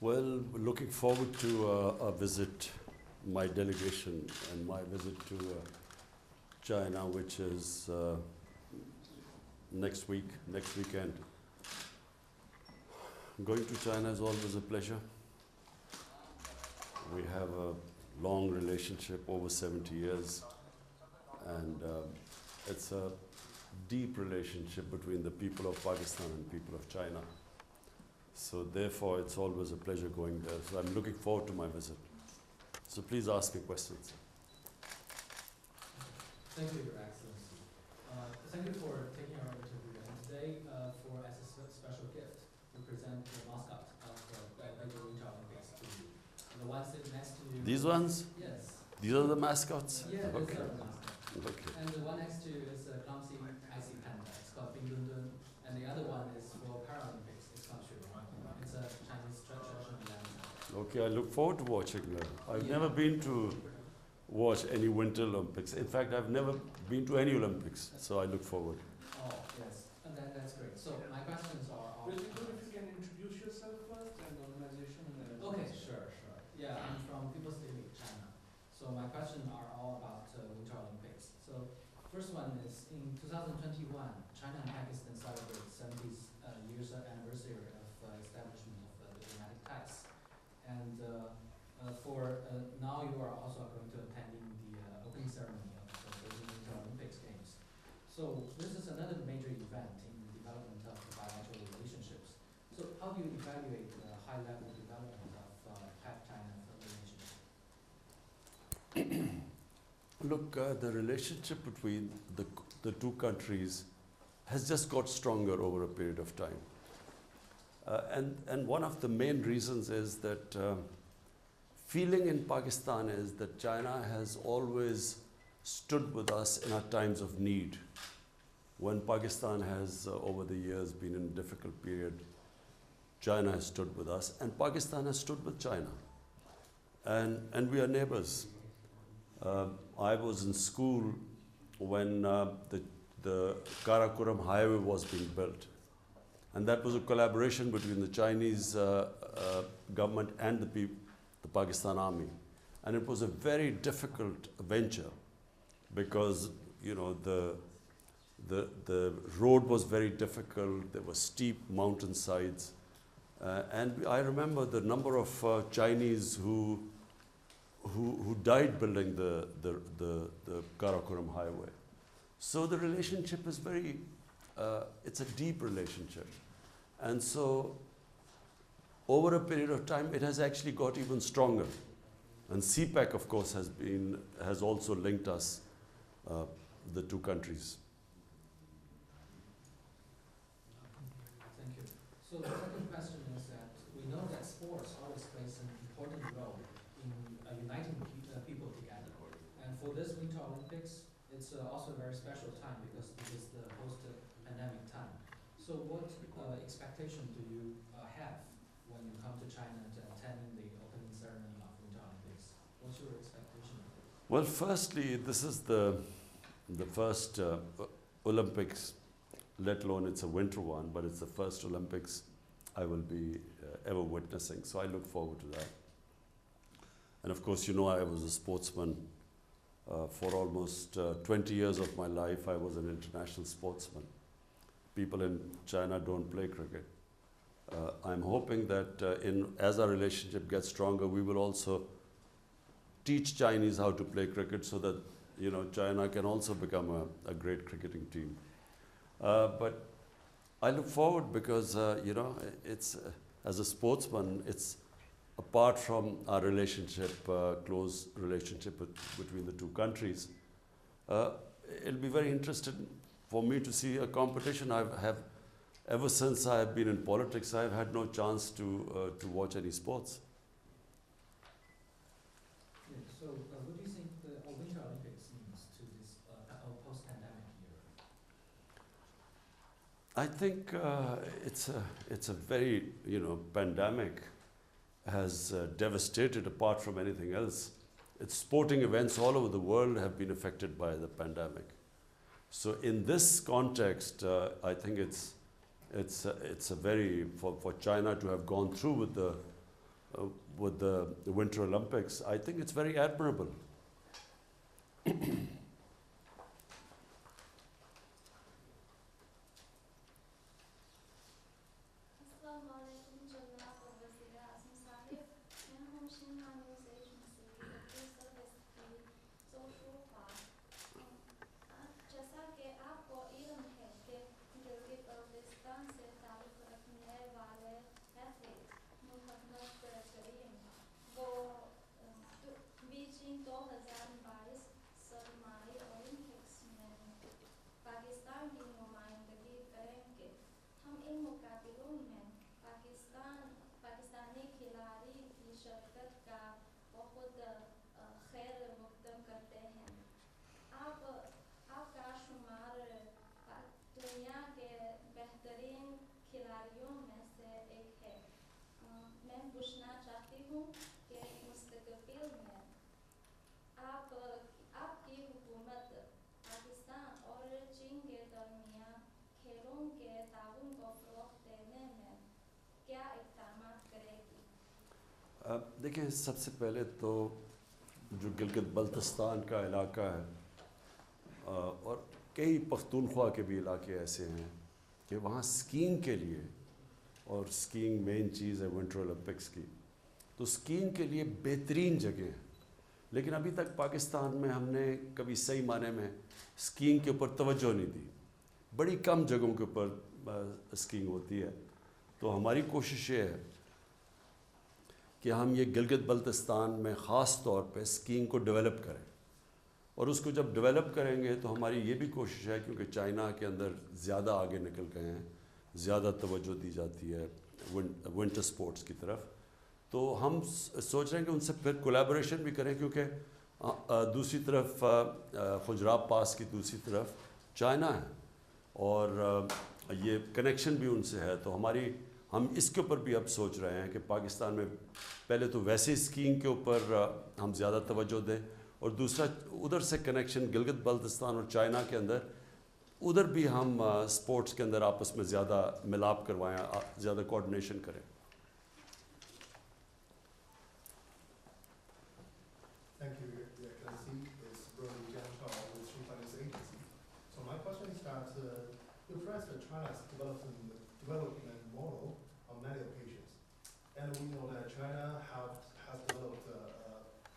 Well, looking forward to a visit, my delegation and my visit to China, which is next weekend. Going to China is always a pleasure. We have a long relationship, over 70 years, and it's a deep relationship between the people of Pakistan and people of China. So therefore, it's always a pleasure going there. So I'm looking forward to my visit. So please ask me questions. Thank you, Your Excellency. Thank you for taking our interview. And today, as a special gift, we present the mascot of the Beijing Winter Olympics to you. And the one sitting next to you. These ones? Yes. These are the mascots? Yeah, okay. these are the mascots. Okay. And the one next to you is a clumsy icy panda. It's called Bing Dun Dun. And the other one is for Paralympics. It's called Shu. It's a Chinese traditional animal. Okay, I look forward to watching that. I've never been to watch any Winter Olympics. In fact, I've never been to any Olympics, so I look forward. Oh, yes. And that's great. So my questions are all... Will you good if you can introduce yourself first and organization and everything? Okay, sure. Yeah, I'm from People's Daily, China. So my questions are all about Winter Olympics. So first one is, in 2021, China and Pakistan celebrate 70th years anniversary of establishment of the diplomatic ties. And now you are also going to attending the opening ceremony of the Beijing Winter Olympics Games. So this is another major event in the development of the bilateral relationships. So how do you evaluate the high-level development of China relationship? Look, the relationship between the two countries has just got stronger over a period of time. And one of the main reasons is that feeling in Pakistan is that China has always stood with us in our times of need. When Pakistan has, over the years, been in a difficult period, China has stood with us, and Pakistan has stood with China. And we are neighbors. I was in school when the Karakoram highway was being built. And that was a collaboration between the Chinese government and the Pakistan army. And it was a very difficult venture because, you know, the road was very difficult. There were steep mountainsides. And I remember the number of Chinese who died building the Karakoram highway. So the relationship is very, it's a deep relationship. And so over a period of time, it has actually got even stronger. And CPEC, of course, has also linked us, the two countries. Thank you. So the second question is that we know that sports always plays an important role in uniting people together. And for this Winter Olympics, it's also a very special time because it is the post-pandemic time. So what expectation do you have when you come to China to attend the opening ceremony of Winter Olympics? What's your expectation? Well, firstly, this is the first Olympics, let alone it's a winter one, but it's the first Olympics I will be ever witnessing. So I look forward to that. And of course, you know, I was a sportsman for almost 20 years of my life. I was an international sportsman. People in China don't play cricket. I'm hoping that as our relationship gets stronger, we will also teach Chinese how to play cricket so that, you know, China can also become a great cricketing team. But I look forward because, you know, it's, as a sportsman, it's apart from our relationship, close relationship between the two countries, it'll be very interesting for me to see a competition. Ever since I have been in politics, I've had no chance to watch any sports. Yeah, so what do you think the Winter Olympics means to this post-pandemic year? I think it's a very, you know, pandemic has devastated apart from anything else. Sporting events all over the world have been affected by the pandemic. So in this context, I think it's a very, for China to have gone through with with the Winter Olympics, I think it's very admirable. Assalamualaikum Jannah और वज़ीर आज़म साहिब मैं हूँ JMHA news agency service की social part जैसा कि आपको इल्म है कि गिलगित बाल्टिस्तान से ताल्लुक़ रखने वाले एथलीट मोहम्मद करीम वो बीजिंग 2022 सरमाई ओलंपिक्स में पाकिस्तान की नुमाइंदगी करेंगे। हम इन मुकाबलों में पाकिस्तानी खिलाड़ी की शिरकत का बहुत खैर मकदम करते हैं। आपका शुमार दुनिया के बेहतरीन खिलाड़ियों में से एक है। मैं पूछना चाहती हूँ कि मुस्तकबिल में आपकी हुकूमत पाकिस्तान और चीन के दरमियान खेलों के ताउन को फ़रोग़ देने में क्या इक़दाम करेगी? देखिए, सबसे पहले तो जो गिलगित बल्तिस्तान का इलाका है और कई पख्तूनख्वा के भी इलाके ऐसे हैं कि वहाँ स्कीइंग के लिए, और स्कीइंग मेन चीज़ है विंटर ओलंपिक्स की, तो स्कीइंग के लिए बेहतरीन जगह है। लेकिन अभी तक पाकिस्तान में हमने कभी सही माने में स्कीइंग के ऊपर तवज्जो नहीं दी। बड़ी कम जगहों के ऊपर स्कीइंग होती है। तो हमारी कोशिश ये है कि हम ये गिलगित बल्तिस्तान में ख़ास तौर पे स्कीइंग को डेवलप करें, और उसको जब डेवलप करेंगे तो हमारी ये भी कोशिश है, क्योंकि चाइना के अंदर ज़्यादा आगे निकल गए हैं, ज़्यादा तवज्जो दी जाती है विंटर स्पोर्ट्स की तरफ, तो हम सोच रहे हैं कि उनसे फिर कोलैबोरेशन भी करें, क्योंकि दूसरी तरफ खुजराब पास की दूसरी तरफ चाइना है और ये कनेक्शन भी उनसे है। तो हम इसके ऊपर भी अब सोच रहे हैं कि पाकिस्तान में पहले तो वैसे स्कीइंग के ऊपर हम ज़्यादा तवज्जो दें, और दूसरा उधर से कनेक्शन गिलगित बल्तिस्तान और चाइना के अंदर, उधर भी हम स्पोर्ट्स के अंदर आपस में ज़्यादा मिलाप करवाएं, ज़्यादा कोऑर्डिनेशन करें। Thank you, Your Excellency. It's JMHA with JMHA Agency. So my question is that you addressed China's development model on many occasions, and we know that China has developed a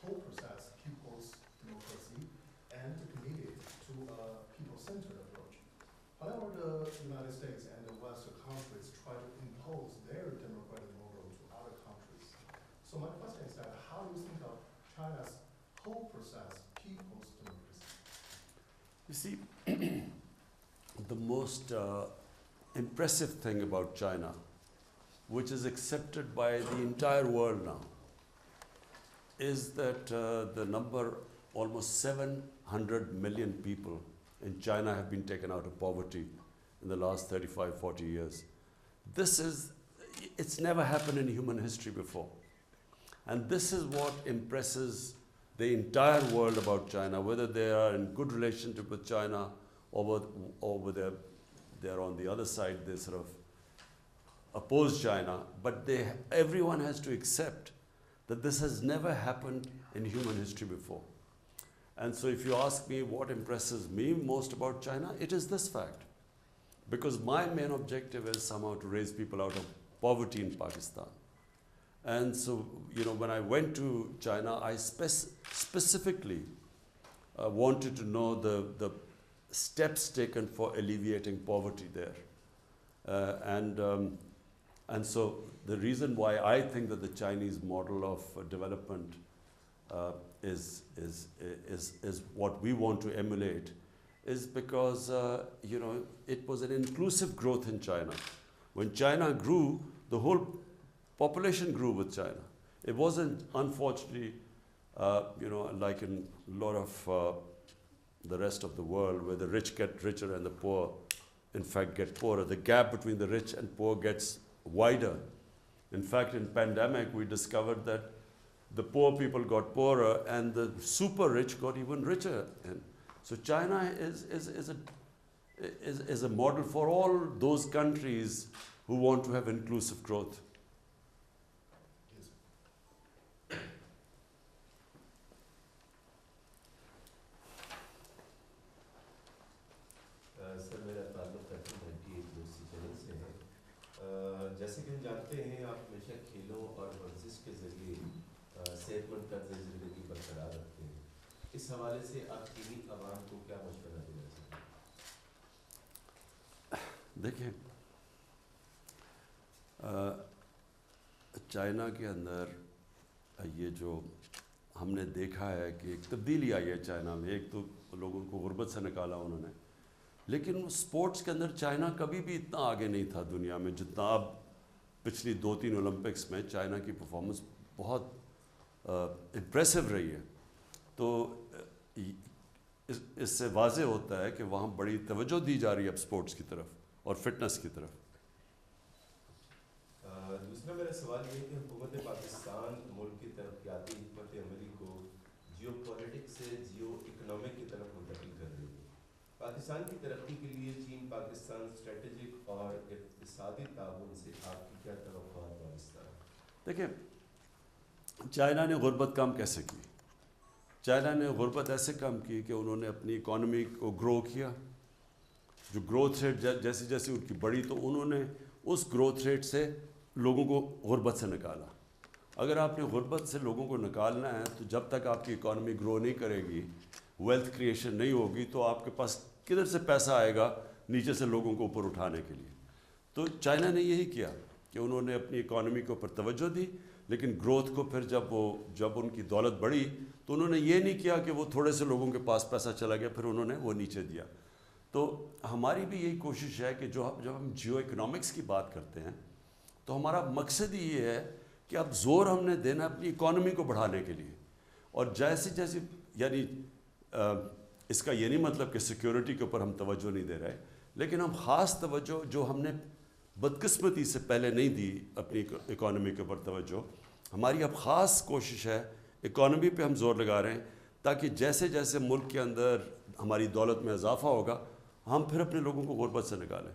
whole process, people's democracy, and committed to a people-centered approach. However, the United States and the Western countries try to impose their democratic model to other countries. So my question is that how do you think of China's whole process, people's democracy? You see, the most impressive thing about China, which is accepted by the entire world now, is that the number, almost 700 million people in China have been taken out of poverty in the last 35, 40 years. It's never happened in human history before. And this is what impresses the entire world about China, whether they are in good relationship with China or whether they're on the other side, they sort of oppose China. But everyone has to accept that this has never happened in human history before. And so if you ask me what impresses me most about China, it is this fact. Because my main objective is somehow to raise people out of poverty in Pakistan. And so, when I went to China, I specifically wanted to know the steps taken for alleviating poverty there. And so the reason why I think that the Chinese model of development is what we want to emulate is because, it was an inclusive growth in China. When China grew, the whole population grew with China. It wasn't, unfortunately, like in a lot of the rest of the world, where the rich get richer and the poor, in fact, get poorer. The gap between the rich and poor gets wider. In fact, in pandemic, we discovered that the poor people got poorer and the super rich got even richer. And so China is a model for all those countries who want to have inclusive growth. Yes. हैं आप हमेशा खेलों और वर्जिश के जरिए सेहतमंद तर्ज ज़िंदगी बरकरार रखते हैं, इस हवाले से आप चीनी आवाम को क्या मशवरा देना चाहते हैं? देखिए, चाइना के अंदर ये जो हमने देखा है कि एक तब्दीली आई है चाइना में। एक तो लोगों को गुर्बत से निकाला उन्होंने, लेकिन स्पोर्ट्स के अंदर चाइना कभी भी इतना आगे नहीं था दुनिया में जितना अब पिछली 2-3 ओलंपिक्स में चाइना की परफॉर्मेंस बहुत इम्प्रेसिव रही है। तो इससे वाज़ेह होता है कि वहाँ बड़ी तवज्जो दी जा रही है अब स्पोर्ट्स की तरफ और फिटनेस की तरफ। दूसरा मेरा सवाल ये है कि हुकूमत पाकिस्तान मुल्क की तरक्याती हिकमत अमली को जियो पॉलिटिक्स से जियो इकनॉमिक की तरफ मुंतकिल कर रही है। पाकिस्तान की तरक्की के लिए चीन पाकिस्तान स्ट्रेटजिक और इक़्तिसादी ताउन से आपकी क्या तवक्कुआत वाबस्ता है? देखिए, चाइना ने गुर्बत कम कैसे की? चाइना ने गुर्बत ऐसे कम की कि उन्होंने अपनी इकॉनमी को ग्रो किया। जो ग्रोथ रेट जैसे जैसे उनकी बढ़ी, तो उन्होंने उस ग्रोथ रेट से लोगों को गुर्बत से निकाला। अगर आपने गुर्बत से लोगों को निकालना है तो जब तक आपकी इकॉनमी ग्रो नहीं करेगी, वेल्थ क्रिएशन नहीं होगी, तो आपके पास किधर से पैसा आएगा नीचे से लोगों को ऊपर उठाने के लिए? तो चाइना ने यही किया कि उन्होंने अपनी इकॉनमी के ऊपर तवज्जो दी, लेकिन ग्रोथ को फिर जब उनकी दौलत बढ़ी तो उन्होंने ये नहीं किया कि वो थोड़े से लोगों के पास पैसा चला गया फिर उन्होंने वो नीचे दिया। तो हमारी भी यही कोशिश है कि जब हम जियो इकोनॉमिक्स की बात करते हैं तो हमारा मकसद ही ये है कि अब ज़ोर हमने देना अपनी इकॉनमी को बढ़ाने के लिए। और जैसे जैसे यानी इसका ये नहीं मतलब कि सिक्योरिटी के ऊपर हम तवज्जो नहीं दे रहे, लेकिन हम ख़ास तवज्जो जो हमने बदकिस्मती से पहले नहीं दी अपनी इकॉनमी के ऊपर तवज्जो, हमारी अब ख़ास कोशिश है इकॉनमी पे हम ज़ोर लगा रहे हैं ताकि जैसे जैसे मुल्क के अंदर हमारी दौलत में इजाफा होगा हम फिर अपने लोगों को गुर्बत से निकालें।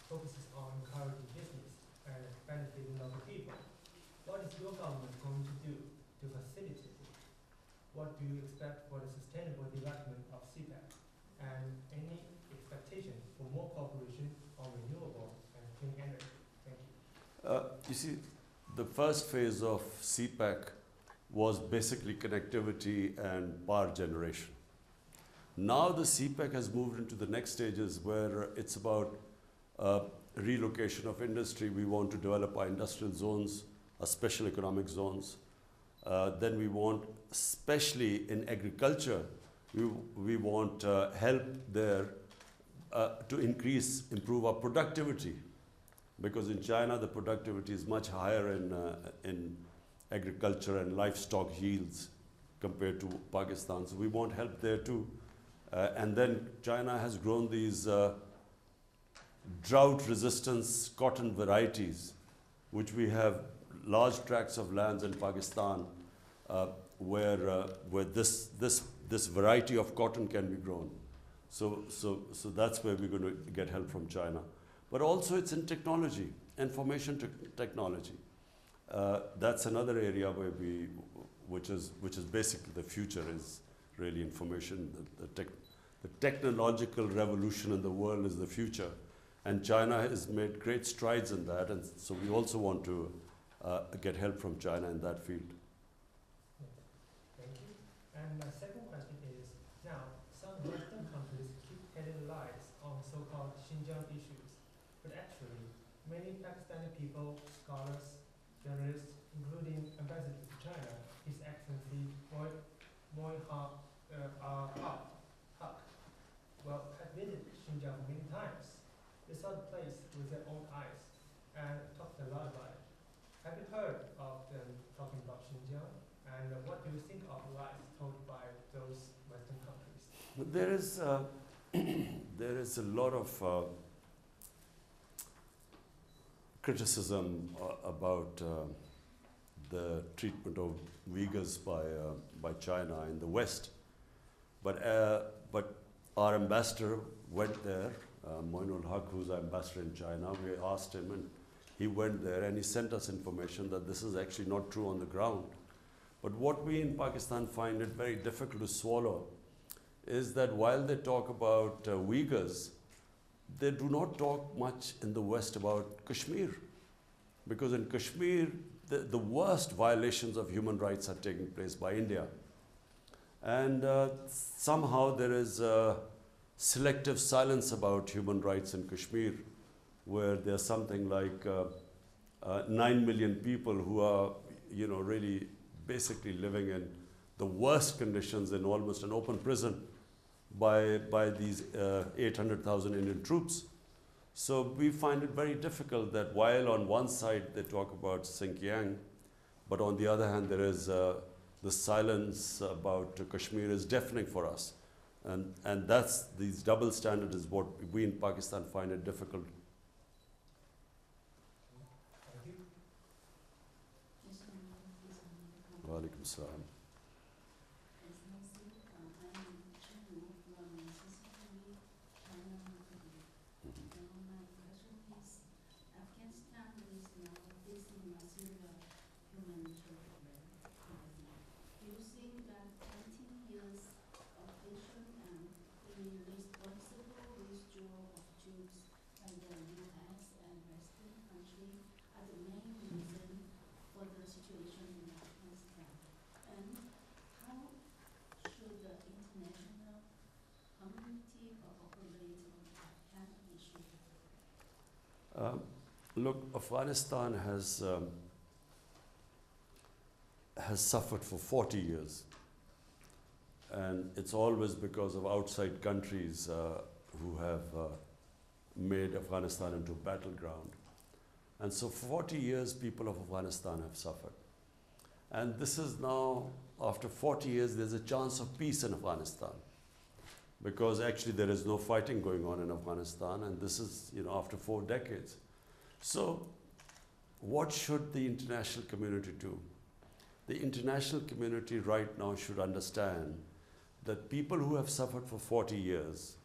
Focuses on encouraging business and benefiting local people. What is your government going to do to facilitate it? What do you expect for the sustainable development of CPEC? And any expectation for more cooperation on renewable and clean energy? Thank you. You see, the first phase of CPEC was basically connectivity and power generation. Now the CPEC has moved into the next stages where it's about relocation of industry. We want to develop our industrial zones, our special economic zones. Then we want, especially in agriculture, we want help there to improve our productivity. Because in China, the productivity is much higher in agriculture and livestock yields compared to Pakistan. So we want help there too. And then China has grown these drought-resistance cotton varieties, which we have large tracts of lands in Pakistan where this variety of cotton can be grown. So that's where we're going to get help from China. But also it's in technology, information technology. That's another area where which is basically the future is really information. The technological revolution in the world is the future. And China has made great strides in that, and so we also want to get help from China in that field. Thank you. And my second question is, now, some Western countries keep telling lies on so-called Xinjiang issues, but actually, many Pakistani people, scholars, journalists, including Ambassador to China, His Excellency Haq, have visited Xinjiang many times. They saw the place with their own eyes and talked a lot about it. Have you heard of them talking about Xinjiang? And what do you think of lies told by those Western countries? There is a lot of criticism about the treatment of Uyghurs by China in the West. But our ambassador went there, Moinul Haq, who's our ambassador in China. We asked him, and he went there and he sent us information that this is actually not true on the ground. But what we in Pakistan find it very difficult to swallow is that while they talk about Uyghurs, they do not talk much in the West about Kashmir. Because in Kashmir, the worst violations of human rights are taking place by India. And somehow there is selective silence about human rights in Kashmir, where there's something like 9 million people who are, really basically living in the worst conditions in almost an open prison by these 800,000 Indian troops. So we find it very difficult that while on one side they talk about Xinjiang, but on the other hand there is the silence about Kashmir is deafening for us. And these double standards is what we in Pakistan find it difficult. Thank you. Wa alaikum salam. Look, Afghanistan has suffered for 40 years. And it's always because of outside countries who have made Afghanistan into a battleground. And so for 40 years, people of Afghanistan have suffered. And this is now, after 40 years, there's a chance of peace in Afghanistan. Because actually there is no fighting going on in Afghanistan, and this is, after 4 decades. So what should the international community do? The international community right now should understand that people who have suffered for 40 years,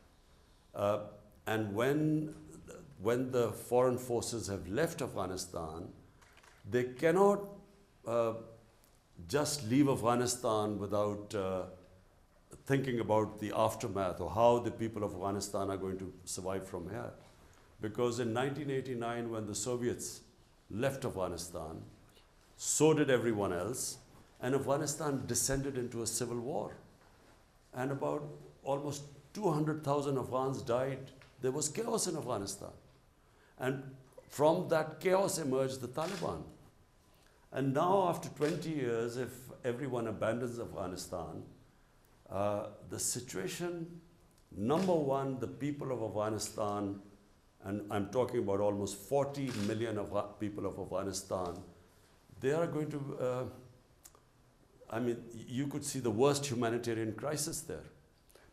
and when the foreign forces have left Afghanistan, they cannot just leave Afghanistan without thinking about the aftermath or how the people of Afghanistan are going to survive from here. Because in 1989, when the Soviets left Afghanistan, so did everyone else, and Afghanistan descended into a civil war. And about almost 200,000 Afghans died. There was chaos in Afghanistan. And from that chaos emerged the Taliban. And now, after 20 years, if everyone abandons Afghanistan, the situation, number one, the people of Afghanistan, and I'm talking about almost 40 million people of Afghanistan, they are going to, you could see the worst humanitarian crisis there.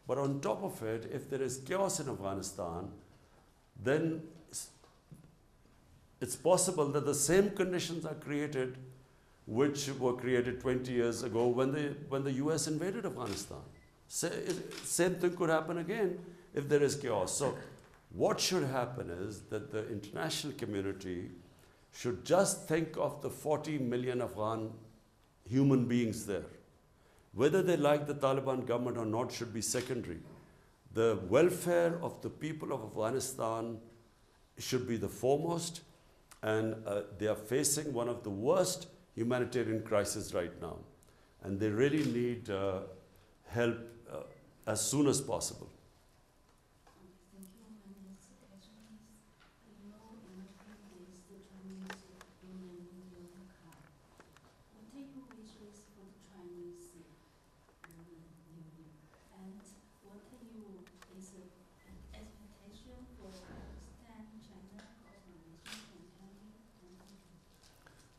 But on top of it, if there is chaos in Afghanistan, then it's possible that the same conditions are created which were created 20 years ago when the US invaded Afghanistan. Same thing could happen again if there is chaos. So what should happen is that the international community should just think of the 40 million Afghan human beings there. Whether they like the Taliban government or not should be secondary. The welfare of the people of Afghanistan should be the foremost, and they are facing one of the worst humanitarian crises right now. And they really need help as soon as possible.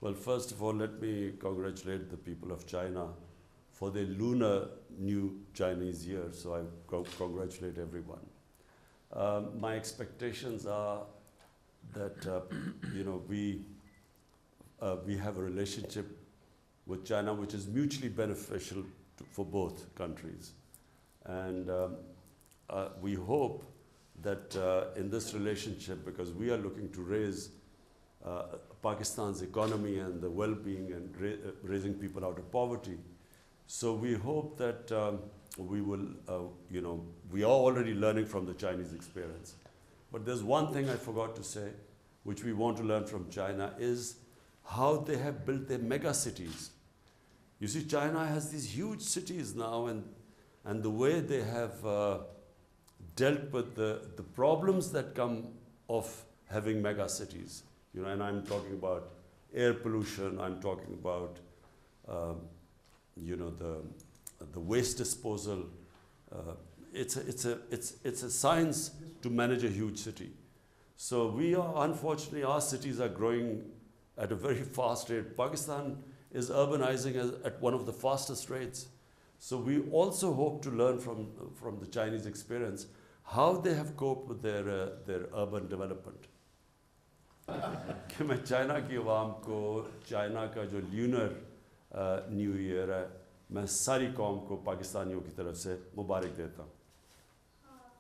Well, first of all, let me congratulate the people of China for their lunar new Chinese year. So I congratulate everyone. My expectations are that we have a relationship with China which is mutually beneficial for both countries, and we hope that in this relationship, because we are looking to raise Pakistan's economy and the well-being and raising people out of poverty. So we hope that we will, we are already learning from the Chinese experience. But there's one thing I forgot to say, which we want to learn from China, is how they have built their mega cities. You see, China has these huge cities now, and the way they have dealt with the problems that come of having mega cities. And I'm talking about air pollution, I'm talking about the waste disposal. It's a science to manage a huge city. So unfortunately, our cities are growing at a very fast rate. Pakistan is urbanizing at one of the fastest rates. So we also hope to learn from the Chinese experience how they have coped with their urban development. कि मैं China की आवाम को China का जो lunar new year है मैं सारी कौम को पाकिस्तानियों की तरफ से मुबारक देता हूँ